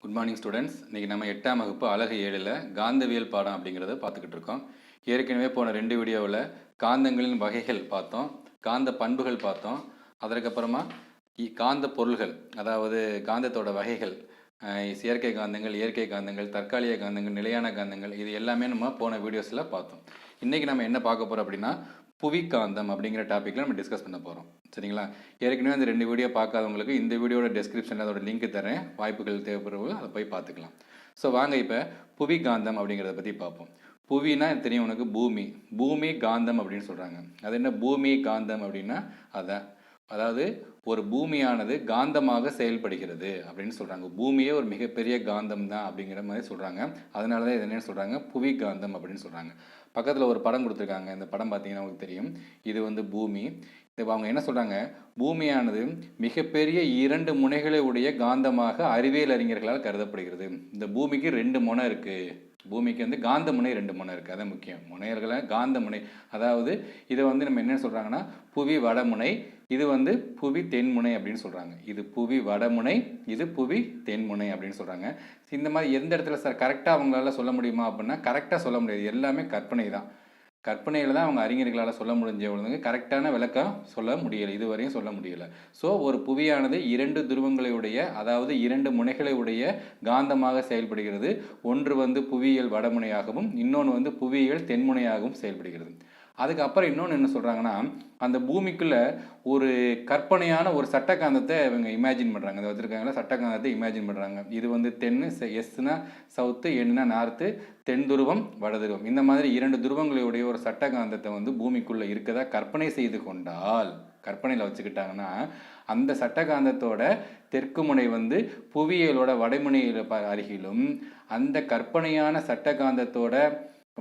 Good morning students. இன்றைக்கி நம்ம 8ஆம் வகுப்பு அழகு 7ல் காந்தவியல் பாடம் அப்படிங்கிறத பார்த்துக்கிட்டு இருக்கோம். ஏற்கனவே போன 2 வீடியோவில் காந்தங்களின் வகைகள் பார்த்தோம், காந்த பண்புகள் பார்த்தோம். அதற்கப்புறமா காந்த பொருள்கள், அதாவது காந்தத்தோட வகைகள், செயற்கை காந்தங்கள், இயற்கை காந்தங்கள், தற்காலிக காந்தங்கள், நிலையான காந்தங்கள், இது எல்லாமே நம்ம போன வீடியோஸில் பார்த்தோம். இன்றைக்கி நம்ம என்ன பார்க்க போகிறோம் அப்படின்னா புவிக்காந்தம் அப்படிங்கிற டாப்பிக்கில் நம்ம டிஸ்கஸ் பண்ண போகிறோம். சரிங்களா? ஏற்கனவே அந்த 2 வீடியோ பார்க்காதவங்களுக்கு இந்த வீடியோட டிஸ்கிரிப்ஷனில் அதோட லிங்க் தரேன், வாய்ப்புகள் தேவைப்படுறவங்க அதை போய் பார்த்துக்கலாம். ஸோ வாங்க இப்போ புவிக்காந்தம் அப்படிங்கிறத பற்றி பார்ப்போம். புவினா தெரியும் உனக்கு, பூமி. பூமி காந்தம் அப்படின்னு சொல்கிறாங்க. அது என்ன பூமி காந்தம் அப்படின்னா அதான், அதாவது ஒரு பூமியானது காந்தமாக செயல்படுகிறது அப்படின்னு சொல்கிறாங்க. பூமியே ஒரு மிகப்பெரிய காந்தம் தான் அப்படிங்கிற மாதிரி சொல்கிறாங்க. அதனால தான் இது என்னென்னு சொல்கிறாங்க, புவி காந்தம் அப்படின்னு சொல்கிறாங்க. பக்கத்தில் ஒரு படம் கொடுத்துருக்காங்க. இந்த படம் பார்த்தீங்கன்னா உங்களுக்கு தெரியும், இது வந்து பூமி. இப்போ அவங்க என்ன சொல்கிறாங்க, பூமியானது மிகப்பெரிய 2 முனைகளை உடைய காந்தமாக அறிவியல் அறிஞர்களால் கருதப்படுகிறது. இந்த பூமிக்கு 2 முனை இருக்குது. பூமிக்கு வந்து காந்த முனை 2 முனை இருக்குது. அதான் முக்கியம். முனையர்களை காந்த முனை, அதாவது இதை வந்து நம்ம என்ன சொல்கிறாங்கன்னா புவி வடமுனை, இது வந்து புவி தென்முனை அப்படின்னு சொல்கிறாங்க. இது புவி வடமுனை, இது புவி தென்முனை அப்படின்னு சொல்கிறாங்க. இந்த மாதிரி எந்த இடத்துல சார் கரெக்டாக அவங்களால சொல்ல முடியுமா அப்படின்னா கரெக்டாக சொல்ல முடியாது. எல்லாமே கற்பனை தான். கற்பனையில் தான் அவங்க அறிஞர்களால் சொல்ல முடிஞ்சவங்க கரெக்டான விளக்கம் சொல்ல முடியலை, இதுவரையும் சொல்ல முடியலை. ஸோ ஒரு புவியானது 2 துருவங்களையுடைய, அதாவது 2 முனைகளை உடைய காந்தமாக செயல்படுகிறது. ஒன்று வந்து புவியியல் வடமுனையாகவும் இன்னொன்று வந்து புவியியல் தென்முனையாகவும் செயல்படுகிறது. அதுக்கப்புறம் இன்னொன்று என்ன சொல்கிறாங்கன்னா, அந்த பூமிக்குள்ளே ஒரு கற்பனையான ஒரு சட்டகாந்தத்தை இவங்க இமேஜின் பண்ணுறாங்க. அதை வச்சுருக்காங்களா, சட்டகாந்தத்தை இமேஜின் பண்ணுறாங்க. இது வந்து தென்னு, எஸ்னா சவுத்து, என்னா நார்த்து, தென் துருவம் வட துருவம், இந்த மாதிரி 2 துருவங்களுடைய ஒரு சட்டகாந்தத்தை வந்து பூமிக்குள்ளே இருக்கதா கற்பனை செய்து கொண்டால், கற்பனையில் வச்சுக்கிட்டாங்கன்னா அந்த சட்டகாந்தத்தோட தெற்கு முனை வந்து புவியியலோட வடமுனையில் அருகிலும், அந்த கற்பனையான சட்டகாந்தத்தோட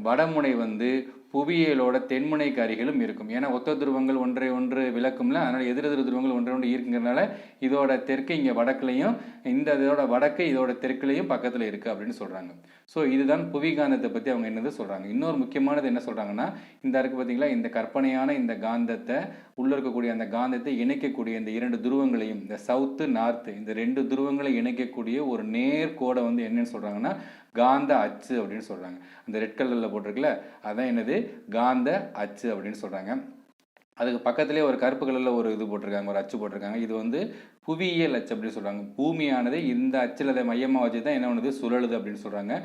வடமுனை வந்து புவியியலோட தென்முனைக்கு அருகிலும் இருக்கும். ஏன்னா ஒத்த துருவங்கள் ஒன்றை ஒன்று விளக்கும்ல, அதனால் எதிரெதிர் துருவங்கள் ஒன்றை ஒன்று இருக்குங்கிறதுனால இதோட தெற்கு இங்கே வடக்குலையும், இந்த இதோட வடக்கு இதோட தெற்குலையும் பக்கத்தில் இருக்குது அப்படின்னு சொல்கிறாங்க. ஸோ இதுதான் புவிகாந்தத்தை பற்றி அவங்க என்னது சொல்கிறாங்க. இன்னொரு முக்கியமானது என்ன சொல்கிறாங்கன்னா, இந்த இருக்குது பார்த்தீங்களா, இந்த கற்பனையான இந்த காந்தத்தை உள்ளே இருக்கக்கூடிய அந்த காந்தத்தை இணைக்கக்கூடிய இந்த 2 துருவங்களையும், இந்த சவுத்து நார்த்து, இந்த 2 துருவங்களை இணைக்கக்கூடிய ஒரு நேர்கோடை வந்து என்னன்னு சொல்கிறாங்கன்னா காந்த அச்சு அப்படின்னு சொல்கிறாங்க. அந்த ரெட் கலரில் போட்டிருக்குல்ல, அதான் என்னது காந்த அச்சு அப்படின்னு சொல்கிறாங்க. அதுக்கு பக்கத்துலேயே ஒரு கருப்பு கலரில் ஒரு இது போட்டிருக்காங்க, ஒரு அச்சு போட்டிருக்காங்க. இது வந்து புவியியல் அச்சு அப்படின்னு சொல்கிறாங்க. பூமியானது இந்த அச்சில் அதை மையமாக வச்சு தான் என்ன பண்ணுது, சுழலுது அப்படின்னு சொல்கிறாங்க.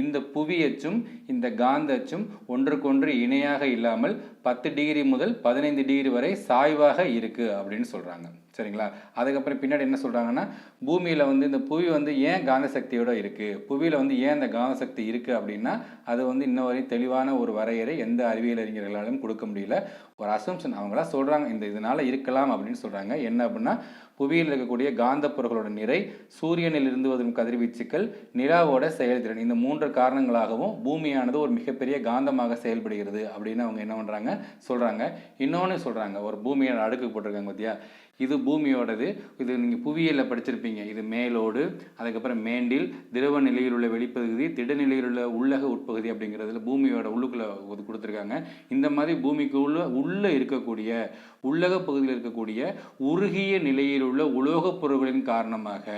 இந்த புவி அச்சும் இந்த காந்த அச்சும் ஒன்றுக்கொன்று இணையாக இல்லாமல் 10 டிகிரி முதல் 15 டிகிரி வரை சாய்வாக இருக்குது அப்படின்னு சொல்கிறாங்க. சரிங்களா? அதுக்கப்புறம் பின்னாடி என்ன சொல்கிறாங்கன்னா, பூமியில் வந்து இந்த புவி வந்து ஏன் காந்த சக்தியோடு இருக்குது, புவியில் வந்து ஏன் இந்த காந்த சக்தி இருக்குது அப்படின்னா அது வந்து இன்ன வரையும் தெளிவான ஒரு வரையறை எந்த அறிவியல் அறிஞர்களாலும் கொடுக்க முடியல. ஒரு அசம்ஷன் அவங்களா சொல்கிறாங்க, இந்த இதனால் இருக்கலாம் அப்படின்னு சொல்கிறாங்க. என்ன அப்படின்னா, புவியில் இருக்கக்கூடிய காந்த பொருட்களோட நிறை, சூரியனில் இருந்து வரும் கதிர்வீச்சுக்கள், நிலாவோட செயல்திறன், இந்த 3 காரணங்களாகவும் பூமியானது ஒரு மிகப்பெரிய காந்தமாக செயல்படுகிறது அப்படின்னு அவங்க என்ன பண்ணுறாங்க சொல்கிறாங்க. இன்னொன்று சொல்கிறாங்க, ஒரு பூமியோட அடுக்கு போட்டிருக்காங்க பார்த்தியா, இது பூமியோடது. இது நீங்கள் புவியியலில் படிச்சிருப்பீங்க. இது மேலோடு, அதுக்கப்புறம் மேண்டில், திரவ நிலையில் உள்ள வெளிப்பகுதி, திடநிலையில் உள்ள உள்ளக உட்பகுதி அப்படிங்கிறதுல பூமியோட உள்ளுக்குள்ளே கொடுத்துருக்காங்க. இந்த மாதிரி பூமிக்கு உள்ளே இருக்கக்கூடிய உள்ளக பகுதியில் இருக்கக்கூடிய உருகிய நிலையில் உள்ள உலோகப் பொருட்களின் காரணமாக,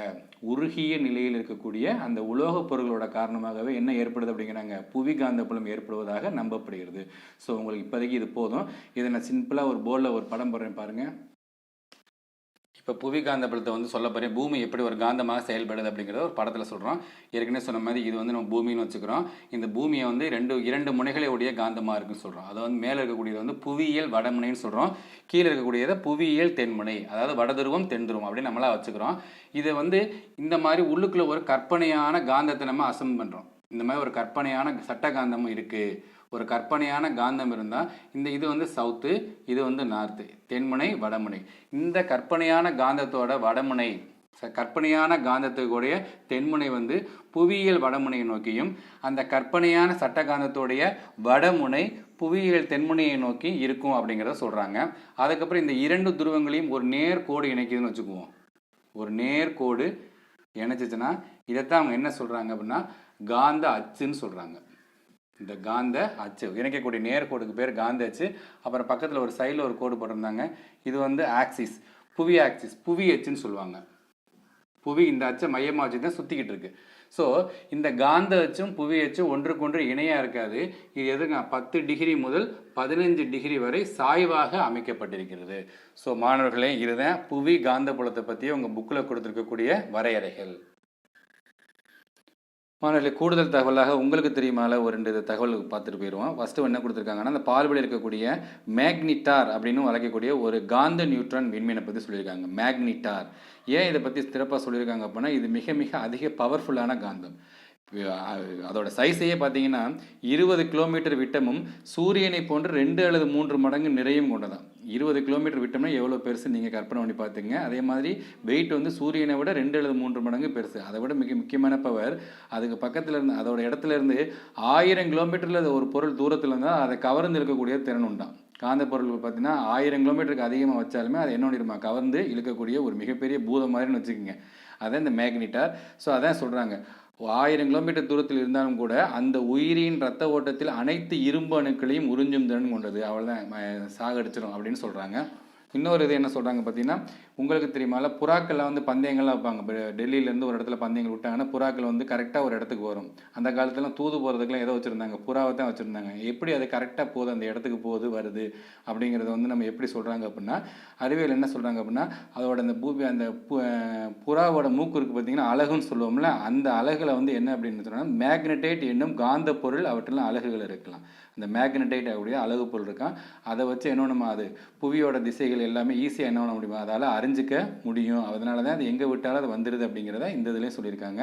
உருகிய நிலையில் இருக்கக்கூடிய அந்த உலோகப் பொருட்களோட காரணமாகவே என்ன ஏற்படுது அப்படிங்கிறாங்க, புவி காந்த புலம் ஏற்படுவதாக நம்பப்படுகிறது. ஸோ உங்களுக்கு இப்போதைக்கு இது போதும். இதை நான் சிம்பிளாக ஒரு போர்டில் ஒரு படம் போடுறேன் பாருங்கள். இப்போ புவி காந்த புலத்தை வந்து சொல்ல போகிறேன், பூமி எப்படி ஒரு காந்தமாக செயல்படுது அப்படிங்கிறத ஒரு படத்தில் சொல்கிறோம். ஏற்கனவே சொன்ன மாதிரி இது வந்து நம்ம பூமின்னு வச்சுக்கிறோம். இந்த பூமியை வந்து 2 முனைகளை உடைய காந்தமாக இருக்குன்னு சொல்கிறோம். அதை வந்து மேலே இருக்கக்கூடியது வந்து புவியியல் வடமுனைன்னு சொல்கிறோம், கீழே இருக்கக்கூடியதை புவியியல் தென்முனை, அதாவது வடதுருவம் தென்துருவம் அப்படின்னு நம்மளாக வச்சுக்கிறோம். இதை வந்து இந்த மாதிரி உள்ளுக்குள்ளே ஒரு கற்பனையான காந்தத்தை நம்ம அசம் பண்ணுறோம். இந்த மாதிரி ஒரு கற்பனையான சட்டகாந்தமும் இருக்குது. ஒரு கற்பனையான காந்தம் இருந்தால் இந்த இது வந்து சவுத்து, இது வந்து நார்த்து, தென்முனை வடமுனை. இந்த கற்பனையான காந்தத்தோட வடமுனை, கற்பனையான காந்தத்துக்குடைய தென்முனை வந்து புவியியல் வடமுனையை நோக்கியும், அந்த கற்பனையான சட்டகாந்தத்தோடைய வடமுனை புவியியல் தென்முனையை நோக்கி இருக்கும் அப்படிங்கிறத சொல்கிறாங்க. அதுக்கப்புறம் இந்த 2 துருவங்களையும் ஒரு நேர்கோடு இணைக்குதுன்னு வச்சுக்குவோம். ஒரு நேர்கோடு இணைச்சிச்சுன்னா இதைத்தான் அவங்க என்ன சொல்கிறாங்க அப்படின்னா காந்த அச்சுன்னு சொல்கிறாங்க. இந்த காந்த அச்சு இணைக்கக்கூடிய நேர்கோடுக்கு பேர் காந்த அச்சு. அப்புறம் பக்கத்தில் ஒரு சைடில் ஒரு கோடு போட்டிருந்தாங்க, இது வந்து ஆக்சிஸ், புவி ஆக்சிஸ், புவி அச்சுன்னு சொல்லுவாங்க. புவி இந்த அச்சை மையமாக வச்சு தான் சுற்றிக்கிட்டு இருக்கு. ஸோ இந்த காந்த அச்சும் புவி அச்சும் ஒன்றுக்கொன்று இணையாக இருக்காது. இது எதுங்க 10 டிகிரி முதல் 15 டிகிரி வரை சாய்வாக அமைக்கப்பட்டிருக்கிறது. ஸோ மாணவர்களே, இதுதான் புவி காந்த புலத்தை பற்றி உங்கள் புக்கில் கொடுத்துருக்கக்கூடிய வரையறைகள். மாணவர்களே, கூடுதல் தகவலாக உங்களுக்கு தெரியுமால ஒரு 2 தகவல் பார்த்துட்டு போயிடுவோம். ஃபஸ்ட்டு என்ன கொடுத்துருக்காங்கன்னா, அந்த பால்வெளியில் இருக்கக்கூடிய மேக்னிட்டார் அப்படின்னு அழைக்கக்கூடிய ஒரு காந்த நியூட்ரான் விண்மீனை பற்றி சொல்லியிருக்காங்க. மேக்னிட்டார் ஏன் இதை பற்றி சிறப்பாக சொல்லியிருக்காங்க அப்படின்னா, இது மிக மிக அதிக பவர்ஃபுல்லான காந்தம். அதோட சைஸையே பார்த்தீங்கன்னா 20 கிலோமீட்டர் விட்டமும் சூரியனை போன்று 2 அல்லது 3 மடங்கு நிறையும் கொண்டதான். 20 கிலோமீட்டர் விட்டம்னா எவ்வளோ பெருசு நீங்கள் கற்பனை பண்ணி பார்த்துங்க. அதே மாதிரி வெயிட் வந்து சூரியனை விட 2 அல்லது 3 மடங்கு பெருசு. அதை விட மிக முக்கியமான பவர், அதுக்கு பக்கத்தில் இருந்து அதோட இடத்துல இருந்து 1000 கிலோமீட்டரில் ஒரு பொருள் தூரத்தில் இருந்தால் அதை கவர்ந்து இருக்கக்கூடிய திறன் உண்டாம். காந்த பொருள் பார்த்தீங்கன்னா 1000 கிலோமீட்டருக்கு அதிகமாக வச்சாலுமே அது என்ன பண்ணிருமா, கவர்ந்து இழுக்கக்கூடிய ஒரு மிகப்பெரிய பூதம் மாதிரின்னு வச்சுக்கோங்க. அதான் இந்த மேக்னிட்டார். ஸோ அதான் சொல்கிறாங்க, 1000 கிலோமீட்டர் தூரத்தில் இருந்தாலும் கூட அந்த உயிரின் ரத்த ஓட்டத்தில் அனைத்து இரும்பு அணுக்களையும் உறிஞ்சும் திறன் கொண்டது. அவ்வளோதான், சாகடிச்சிடும் அப்படின்னு சொல்கிறாங்க. இன்னொரு இது என்ன சொல்கிறாங்க பார்த்தீங்கன்னா, உங்களுக்கு தெரியுமால புறாக்களில் வந்து பந்தயங்கள்லாம் வைப்பாங்க. இப்போ டெல்லியிலேருந்து ஒரு இடத்துல பந்தயங்கள் விட்டாங்கன்னா புறாக்கள் வந்து கரெக்டாக ஒரு இடத்துக்கு வரும். அந்த காலத்துலாம் தூது போகிறதுக்குலாம் எதோ வச்சுருந்தாங்க, புறாவை தான் வச்சுருந்தாங்க. எப்படி அது கரெக்டாக போகுது, அந்த இடத்துக்கு போகுது வருது அப்படிங்கிறத வந்து நம்ம எப்படி சொல்கிறாங்க அப்படின்னா, அறிவியல் என்ன சொல்கிறாங்க அப்படின்னா, அதோட அந்த அந்த புறாவோட மூக்கு இருக்குது பார்த்தீங்கன்னா, அலகுன்னு சொல்லுவோம்ல, அந்த அலகில் வந்து என்ன அப்படின்னு சொன்னால் மேக்னடைட் என்னும் காந்த பொருள் அவற்றெல்லாம் அலகுகள் இருக்கலாம். அந்த மேக்னடைட் அப்படியே அலகு பொருள் இருக்கான். அதை வச்சு என்ன நம்ம அது புவியோட திசைகள் எல்லாமே ஈஸியாக என்ன பண்ண முடியுமோ அதால் அறிஞ்சிக்க முடியும். அதனால தான் அது எங்கே விட்டாலும் அது வந்துடுது அப்படிங்கிறத இந்த இதுலேயும் சொல்லியிருக்காங்க.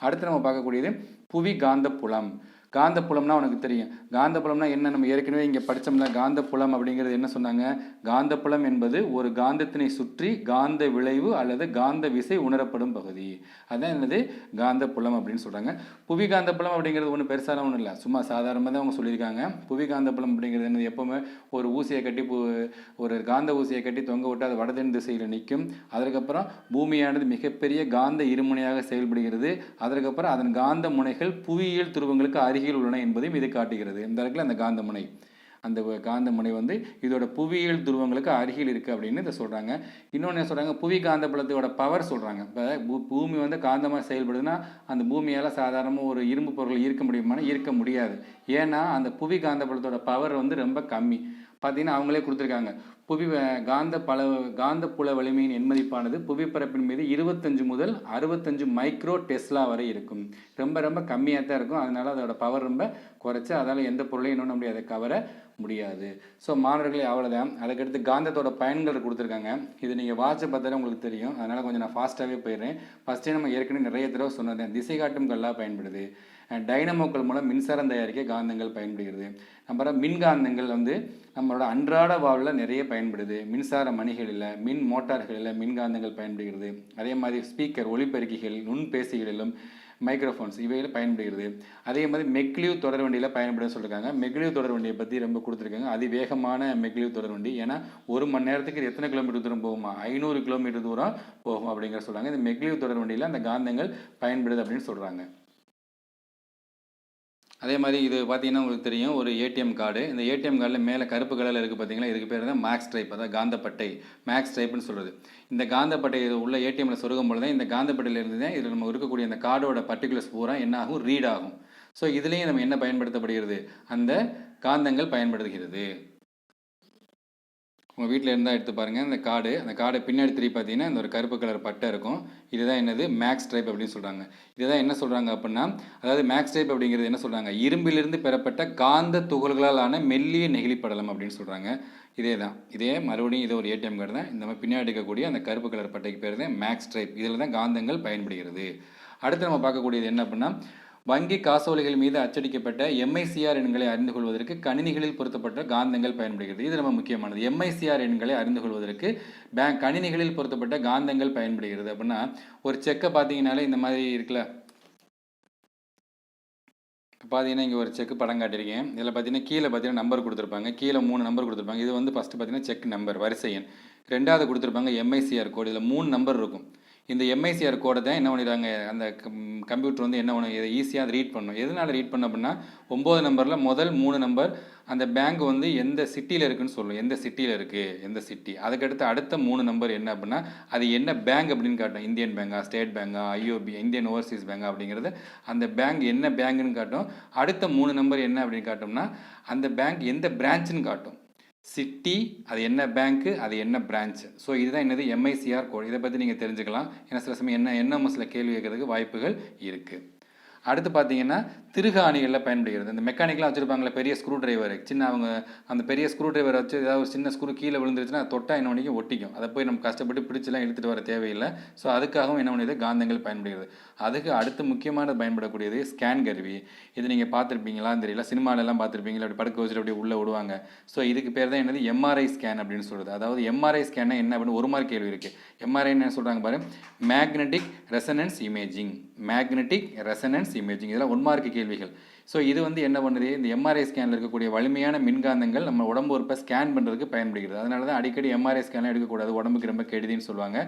அடுத்து நம்ம பார்க்கக்கூடியது புவி காந்த புலம். காந்த புலம்னா உனக்கு தெரியும். காந்த புலம்னா என்ன, நம்ம ஏற்கனவே இங்கே படித்தோம்ல. காந்த புலம் அப்படிங்கிறது என்ன சொன்னாங்க, காந்த புலம் என்பது ஒரு காந்தத்தினை சுற்றி காந்த விளைவு அல்லது காந்த விசை உணரப்படும் பகுதி. அதான் என்னது காந்த புலம் அப்படின்னு சொல்கிறாங்க. புவி காந்த புலம் அப்படிங்கிறது ஒன்றும் பெருசான ஒன்றும் இல்லை, சும்மா சாதாரணமாக தான் அவங்க சொல்லியிருக்காங்க. புவி காந்த புலம் அப்படிங்கிறது என்னது, எப்போவுமே ஒரு ஊசியை கட்டி ஒரு காந்த ஊசியை கட்டி தொங்க விட்டு அது வடதென் திசையில் நிற்கும். அதற்கப்புறம் பூமியானது மிகப்பெரிய காந்த இருமுனையாக செயல்படுகிறது. அதற்கப்புறம் அதன் காந்த முனைகள் புவியியல் துருவங்களுக்கு அருகில் உள்ளன என்பதையும் இது காட்டுகிறது. இந்த இடத்துல அந்த காந்த முனை, அந்த காந்த முனை வந்து இதோட புவியியல் துருவங்களுக்கு அருகில் இருக்குது அப்படின்னு இதை சொல்கிறாங்க. இன்னொன்று என்ன சொல்கிறாங்க, புவி காந்த புலத்தோட பவர் சொல்கிறாங்க. இப்போ பூமி வந்து காந்தமாக செயல்படுதுன்னா அந்த பூமியால் சாதாரணமாக ஒரு இரும்பு பொருள் ஈர்க்க முடியுமானா ஈர்க்க முடியாது. ஏன்னா அந்த புவி காந்த புலத்தோட பவர் வந்து ரொம்ப கம்மி. பார்த்தீங்கன்னா அவங்களே கொடுத்துருக்காங்க, காந்த புல வலிமையின் எண்மதிப்பானது புவிப்பரப்பின் மீது 25 முதல் 65 மைக்ரோ டெஸ்லா வரை இருக்கும். ரொம்ப ரொம்ப கம்மியாக தான் இருக்கும். அதனால அதோட பவர் ரொம்ப குறைச்சி அதால் எந்த பொருளையும் என்ன முடியாது, கவர முடியாது. ஸோ மாணவர்களே, அவ்வளோதான். அதுக்கடுத்து காந்தத்தோட பயன்கள் கொடுத்துருக்காங்க. இது நீங்கள் வாட்சை பார்த்தாலே உங்களுக்கு தெரியும். அதனால் கொஞ்சம் நான் ஃபாஸ்ட்டாகவே போயிடுறேன். ஃபஸ்ட்டே நம்ம ஏற்கனவே நிறைய தடவை சொன்னேன், திசை காட்டும் கல்லாக பயன்படுது. டைனமோக்கள் மூலம் மின்சாரம் தயாரிக்க காந்தங்கள் பயன்படுகிறது. அப்புறம் மின்காந்தங்கள் வந்து நம்மளோட அன்றாட வாழ்வில் நிறைய பயன்படுது. மின்சார மணிகளில், மின் மோட்டார்களில் மின்காந்தங்கள் பயன்படுகிறது. அதே மாதிரி ஸ்பீக்கர், ஒலிபெருக்கிகள், நுண்பேசிகளிலும், மைக்ரோஃபோன்ஸ் இவையில் பயன்படுகிறது. அதே மாதிரி மெக்லிவ் தொடர் வண்டியில் பயன்படுன்னு சொல்லியிருக்காங்க. மெக்லிவ் தொடர் வண்டியை பற்றி ரொம்ப கொடுத்துருக்காங்க. அதிவேகமான மெக்லிவ் தொடர் வண்டி. ஏன்னா 1 மணி நேரத்துக்கு எத்தனை கிலோமீட்டர் தூரம் போகுமா, 500 கிலோமீட்டர் தூரம் போகும் அப்படிங்கிற சொல்கிறாங்க. இந்த மெக்லிவ் தொடர் வண்டியில் அந்த காந்தங்கள் பயன்படுது அப்படின்னு சொல்கிறாங்க. அதே மாதிரி இது பார்த்தீங்கன்னா உங்களுக்கு தெரியும், ஒரு ஏடிஎம் கார்டு. இந்த ஏடிஎம் கார்டில் மேலே கருப்பு கலரில் இருக்குது பார்த்தீங்களா, இதுக்கு பேர் தான் மேக்ஸ் டைப், அதாவது காந்தப்பட்டை. மேக்ஸ் டைப்னு சொல்கிறது. இந்த காந்தப்பட்டை உள்ள ஏடிஎம்மில் சொருகும் பொழுது தான் இந்த காந்தப்பட்டையிலிருந்து தான் இதில் நம்ம இருக்கக்கூடிய அந்த கார்டோட பர்டிகுலர்ஸ் பூரா என்ன ஆகும், ரீட் ஆகும். ஸோ இதுலேயும் நம்ம என்ன பயன்படுத்தப்படுகிறது, அந்த காந்தங்கள் பயன்படுகிறது. உங்கள் வீட்டில் இருந்தால் எடுத்து பாருங்கள். அந்த கார்டை பின்னாடி திருப்பி பார்த்தீங்கன்னா இந்த ஒரு கருப்பு கலர் பட்டை இருக்கும். இதுதான் என்னது, மேக்ஸ் டைப் அப்படின்னு சொல்கிறாங்க. இதுதான் என்ன சொல்கிறாங்க அப்படின்னா, அதாவது மேக்ஸ் டைப் அப்படிங்கிறது என்ன சொல்கிறாங்க, இரும்பிலிருந்து பெறப்பட்ட காந்த துகள்களாலான மெல்லிய நெகிழிப்படலம் அப்படின்னு சொல்கிறாங்க. இதே மறுபடியும் இது ஒரு ஏடிஎம் கார்டு தான். இந்த மாதிரி பின்னாடி இருக்கக்கூடிய அந்த கருப்பு கலர் பட்டைக்கு பேர் தான் மேக்ஸ் டைப். இதில் தான் காந்தங்கள் பயன்படுகிறது. அடுத்து நம்ம பார்க்கக்கூடியது என்ன அப்படின்னா, வங்கி காசோலைகள் மீது அச்சடிக்கப்பட்ட MICR எண்களை அறிந்து கொள்வதற்கு கணினிகளில் பொருத்தப்பட்ட காந்தங்கள் பயன்படுகிறது. இது ரொம்ப முக்கியமானது. MICR எண்களை அறிந்து கொள்வதற்கு கணினிகளில் பொருத்தப்பட்ட காந்தங்கள் பயன்படுகிறது. அப்படின்னா ஒரு செக்கை பார்த்தீங்கன்னாலே இந்த மாதிரி இருக்குல்ல, பார்த்தீங்கன்னா இங்கே ஒரு செக் படம் காட்டியிருக்கேன். இதில் பார்த்தீங்கன்னா கீழே பார்த்தீங்கன்னா நம்பர் கொடுத்துருப்பாங்க. கீழே 3 நம்பர் கொடுத்துருப்பாங்க. இது வந்து ஃபஸ்ட்டு பார்த்தீங்கன்னா செக் நம்பர், வரிசை எண். ரெண்டாவது கொடுத்துருப்பாங்க MICR கோடு. இதில் 3 நம்பர் இருக்கும். இந்த எம்ஐசிஆர் கோடை தான் என்ன பண்ணிடுறாங்க, அந்த கம்ப்யூட்டர் வந்து என்ன பண்ணணும், இதை ஈஸியாக அதை ரீட் பண்ணணும். எதனால் ரீட் பண்ண அப்படின்னா 9 நம்பரில் முதல் 3 நம்பர் அந்த பேங்க் வந்து எந்த சிட்டியில் இருக்குதுன்னு சொல்லும், எந்த சிட்டியில் இருக்குது, எந்த சிட்டி. அதுக்கடுத்து அடுத்த 3 நம்பர் என்ன அப்படின்னா அது என்ன பேங்க் அப்படின்னு காட்டும், இந்தியன் பேங்கா, ஸ்டேட் பேங்கா, ஐஓபி, இந்தியன் ஓவர்சீஸ் பேங்கா அப்படிங்கிறது அந்த பேங்க் என்ன பேங்குன்னு காட்டும். அடுத்த 3 நம்பர் என்ன அப்படின்னு காட்டோம்னா அந்த பேங்க் எந்த பிரான்ச்சுன்னு காட்டும். சிட்டி, அது என்ன பேங்க்கு, அது என்ன பிரான்ச்சு. ஸோ இதுதான் என்னது எம்ஐசிஆர் கோட். இதை பற்றி நீங்கள் தெரிஞ்சுக்கலாம். ஏன்னா சில சமயம் என்எம்எஸ்ல கேள்வி கேட்கறதுக்கு வாய்ப்புகள் இருக்குது. அடுத்து பார்த்தீங்கன்னா திருகு ஆணிகளில் பயன்படுகிறது. இந்த மெக்கானிக்கெலாம் வச்சுருப்பாங்களே பெரிய ஸ்க்ரூ டிரைவர், சின்ன அவங்க அந்த பெரிய ஸ்க்ரூ டிரைவரை வச்சு ஏதாவது ஒரு சின்ன ஸ்க்ரூ கீழே விழுந்துருச்சுன்னா தொட்டால் என்ன பண்ணிக்கும், ஒட்டிக்கும். அதை போய் நம்ம கஷ்டப்பட்டு பிடிச்செல்லாம் எடுத்துகிட்டு வர தேவையில்லை. ஸோ அதுக்காகவும் என்ன பண்ணியது காந்தங்கள் பயன்படுகிறது. அதுக்கு அடுத்து முக்கியமான பயன்படக்கூடியது ஸ்கேன் கருவி. இது நீங்கள் பார்த்துருப்பீங்களான்னு தெரியல, சினிமாலெல்லாம் பார்த்துருப்பீங்களா, அப்படி படுக்க வச்சுட்டு அப்படியே உள்ளே விடுவாங்க. ஸோ இதுக்கு பேர் தான் என்னது எம்ஆர்ஐ ஸ்கேன் அப்படின்னு சொல்கிறது. அதாவது எம்ஆர்ஐ ஸ்கேன்னா என்ன அப்படின்னு ஒரு மார்க் கேள்வி இருக்குது. எம்ஆர்ஐன்னு என்ன சொல்கிறாங்க பாரு, magnetic resonance imaging. Magnetic resonance imaging, இதெல்லாம் 1 மார்க் கேள்விகள். ஸோ இது வந்து என்ன பண்ணுது, இந்த எம்ஆர்ஐ ஸ்கேனில் இருக்கக்கூடிய வலிமையான மின்காந்தங்கள் நம்ம உடம்பு உறுப்பை ஸ்கேன் பண்ணுறதுக்கு பயன்படுகிறது. அதனால தான் அடிக்கடி எம்ஆர்ஐ ஸ்கேன்லாம் எடுக்கக்கூடாது, உடம்புக்கு ரொம்ப கெடுதின்னு சொல்லுவாங்க.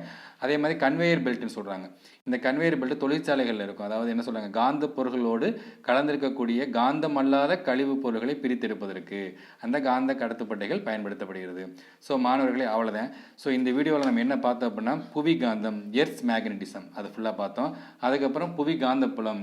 அதே மாதிரி கன்வேயர் பெல்ட்னு சொல்கிறாங்க. இந்த கன்வேயர் பெல்ட் தொழிற்சாலைகளில் இருக்கும். அதாவது என்ன சொல்கிறாங்க, காந்த பொருள்களோடு கலந்திருக்கக்கூடிய காந்தம் அல்லாத கழிவுப் பொருட்களை பிரித்தெடுப்பதற்கு அந்த காந்த கடத்துப்பட்டைகள் பயன்படுத்தப்படுகிறது. ஸோ மாணவர்களே அவ்வளோதான். ஸோ இந்த வீடியோவில் நம்ம என்ன பார்த்தோம் அப்படின்னா புவி காந்தம், எர்த்ஸ் மேக்னட்டிசம், அது ஃபுல்லாக பார்த்தோம். அதுக்கப்புறம் புவி காந்தப்புலம்,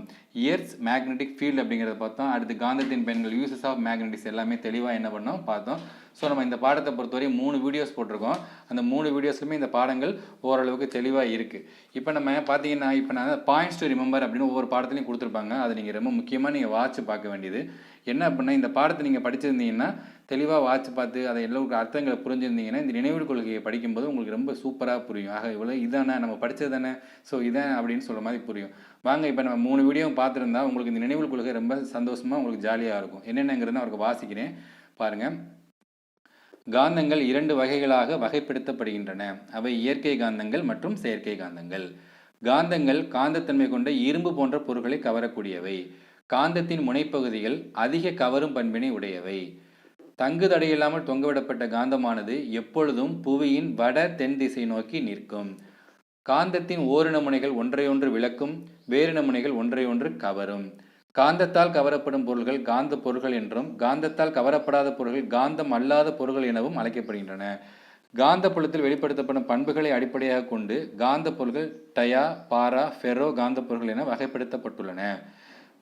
எர்த்ஸ் மேக்னெட்டிக் ஃபீல்டு அப்படிங்கிறத பார்த்தோம். அடுத்து காந்தத்தின் பயன்கள், யூசஸ் ஆஃப் மேக்னட்டிக்ஸ் எல்லாமே தெளிவாக என்ன பண்ணோம் பார்த்தோம். ஸோ நம்ம இந்த பாடத்தை பொறுத்தவரை 3 வீடியோஸ் போட்டிருக்கோம். அந்த 3 வீடியோஸ்லுமே இந்த பாடங்கள் ஓரளவுக்கு தெளிவாக இருக்குது. இப்போ நம்ம பார்த்தீங்கன்னா இப்போ நான் பாயிண்ட்ஸ் டு ரிமெம்பர் அப்படின்னு ஒவ்வொரு பாடத்துலையும் கொடுத்துருப்பாங்க. அதை நீங்கள் ரொம்ப முக்கியமாக நீங்கள் வாட்ச் பார்க்க வேண்டியது என்ன அப்படின்னா, இந்த பாடத்தை நீங்கள் படிச்சிருந்தீங்கன்னா தெளிவாக வாட்ச் பார்த்து அதை எல்லோருக்கும் அர்த்தங்களை புரிஞ்சிருந்தீங்கன்னா இந்த நினைவு கொள்கையை படிக்கும்போது உங்களுக்கு ரொம்ப சூப்பராக புரியும். ஆக இவ்வளோ இதானே நம்ம படித்தது தானே, ஸோ இதான் அப்படின்னு சொல்கிற மாதிரி புரியும். வாங்க இப்போ நம்ம 3 வீடியோவும் பார்த்துருந்தா உங்களுக்கு இந்த நினைவு கொள்கை ரொம்ப சந்தோஷமாக உங்களுக்கு ஜாலியாக இருக்கும். என்னென்னங்கிறது அவருக்கு வாசிக்கிறேன் பாருங்கள். காந்தங்கள் 2 வகைகளாக வகைப்படுத்தப்படுகின்றன. அவை இயற்கை காந்தங்கள் மற்றும் செயற்கை காந்தங்கள். காந்தங்கள் காந்தத்தன்மை கொண்ட இரும்பு போன்ற பொருட்களை கவரக்கூடியவை. காந்தத்தின் முனைப்பகுதிகள் அதிக கவரும் பண்பினை உடையவை. தங்கு தடையில்லாமல் தொங்கவிடப்பட்ட காந்தமானது எப்பொழுதும் புவியின் வட தென் திசை நோக்கி நிற்கும். காந்தத்தின் ஓரின முனைகள் ஒன்றையொன்று விளக்கும், வேறின முனைகள் ஒன்றையொன்று கவரும். காந்தத்தால் கவரப்படும் பொருள்கள் காந்த பொருள்கள் என்றும், காந்தத்தால் கவரப்படாத பொருள்கள் காந்தம் அல்லாத பொருள்கள் எனவும் அழைக்கப்படுகின்றன. காந்த புலத்தில் வெளிப்படுத்தப்படும் பண்புகளை அடிப்படையாக கொண்டு காந்த பொருள்கள் டயா, பாரா, ஃபெரோ காந்த பொருள்கள் என வகைப்படுத்தப்பட்டுள்ளன.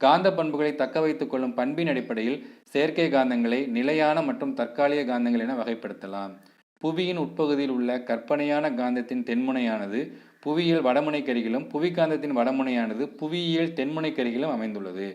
காந்த பண்புகளை தக்க வைத்துக் கொள்ளும் பண்பின் அடிப்படையில் செயற்கை காந்தங்களை நிலையான மற்றும் தற்காலிக காந்தங்கள் என வகைப்படுத்தலாம். புவியின் உட்பகுதியில் உள்ள கற்பனையான காந்தத்தின் தென்முனையானது புவியியல் வடமுனைக்கருகிலும், புவிக்காந்தத்தின் வடமுனையானது புவியியல் தென்முனைக்கருகிலும் அமைந்துள்ளது.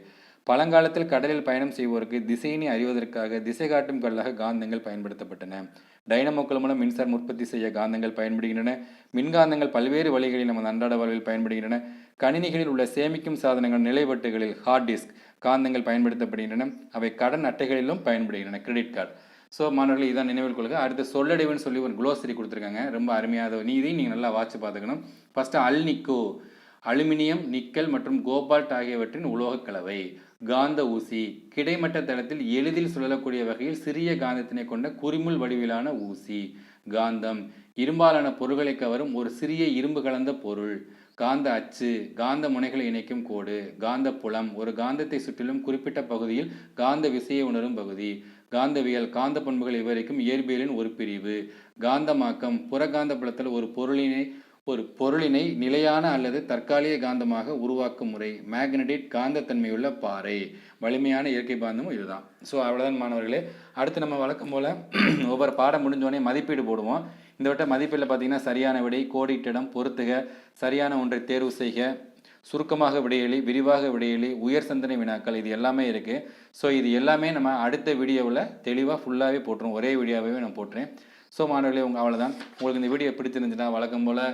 பழங்காலத்தில் கடலில் பயணம் செய்வோருக்கு திசையினை அறிவதற்காக திசை காட்டும் கல்லாக காந்தங்கள் பயன்படுத்தப்பட்டன. டைனமோக்கள் மூலம் மின்சாரம் உற்பத்தி செய்ய காந்தங்கள் பயன்படுகின்றன. மின்காந்தங்கள் பல்வேறு வழிகளில் நமது அன்றாட வாழ்வில் பயன்படுகின்றன. கணினிகளில் உள்ள சேமிக்கும் சாதனங்கள் நிலைவட்டுகளில் ஹார்ட் டிஸ்க் காந்தங்கள் பயன்படுத்தப்படுகின்றன. அவை கடன் அட்டைகளிலும் பயன்படுகின்றன, கிரெடிட் கார்டு. ஸோ மாணவர்கள் இதான் நினைவில் கொள்க. அடுத்து சொல்லடைவுன்னு சொல்லி ஒரு குளோசரி கொடுத்துருக்காங்க, ரொம்ப அருமையாக. இதையும் நீங்கள் நல்லா வாட்சி பார்த்துக்கணும். ஃபஸ்ட்டு அல்நிக்கோ, அலுமினியம், நிக்கல் மற்றும் கோபால்ட் ஆகியவற்றின் உலோக கலவை. காந்த ஊசி, கிடைமட்ட தளத்தில் எளிதில் சுழலக்கூடிய வகையில் சிறிய காந்தத்தினை கொண்ட குறிமுள் வடிவிலான ஊசி. காந்தம், இரும்பாலான பொருள்களை கவரும் ஒரு சிறிய இரும்பு கலந்த பொருள். காந்த அச்சு, காந்த முனைகளை இணைக்கும் கோடு. காந்த புலம், ஒரு காந்தத்தை சுற்றிலும் குறிப்பிட்ட பகுதியில் காந்த விசையை உணரும் பகுதி. காந்தவியல், காந்த பண்புகள் விவரிக்கும் இயற்பியலின் ஒரு பிரிவு. காந்தமாக்கம், புறகாந்த புலத்தில் ஒரு பொருளினை நிலையான அல்லது தற்காலிக காந்தமாக உருவாக்கும் முறை. மேக்னடிட், காந்தத்தன்மையுள்ள பாறை. வலிமையான இயற்கை காந்தமும் இதுதான். ஸோ அவ்வளோதான் மாணவர்களே. அடுத்து நம்ம வழக்கம் போல் ஒவ்வொரு பாடம் முடிஞ்சோடனே மதிப்பீடு போடுவோம். இந்த வட்ட மதிப்பீடில் பார்த்தீங்கன்னா சரியான விடை, கோடிட்டிடம், பொறுத்துக, சரியான ஒன்றை தேர்வு செய்க, சுருக்கமாக விடையளி, விரிவாக விடையளி, உயர் சிந்தனை வினாக்கள், இது எல்லாமே இருக்குது. ஸோ இது எல்லாமே நம்ம அடுத்த வீடியோவில் தெளிவாக ஃபுல்லாகவே போட்டுருவோம். ஒரே வீடியோவே நான் போட்டுறேன். ஸோ மாணவர்களே அவ்வளோதான். உங்களுக்கு இந்த வீடியோ பிடிச்சிருந்துச்சுன்னா வழக்கம் போல்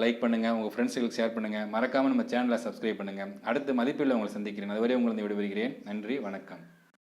லைக் பண்ணுங்கள், உங்கள் ஃப்ரெண்ட்ஸுகளுக்கு ஷேர் பண்ணுங்கள், மறக்காமல் நம்ம சேனலை சப்ஸ்கிரைப் பண்ணுங்கள். அடுத்த மதிப்பீடில் உங்களை சந்திக்கிறேன். அதுவரை உங்களை விடைபெறுகிறேன். நன்றி, வணக்கம்.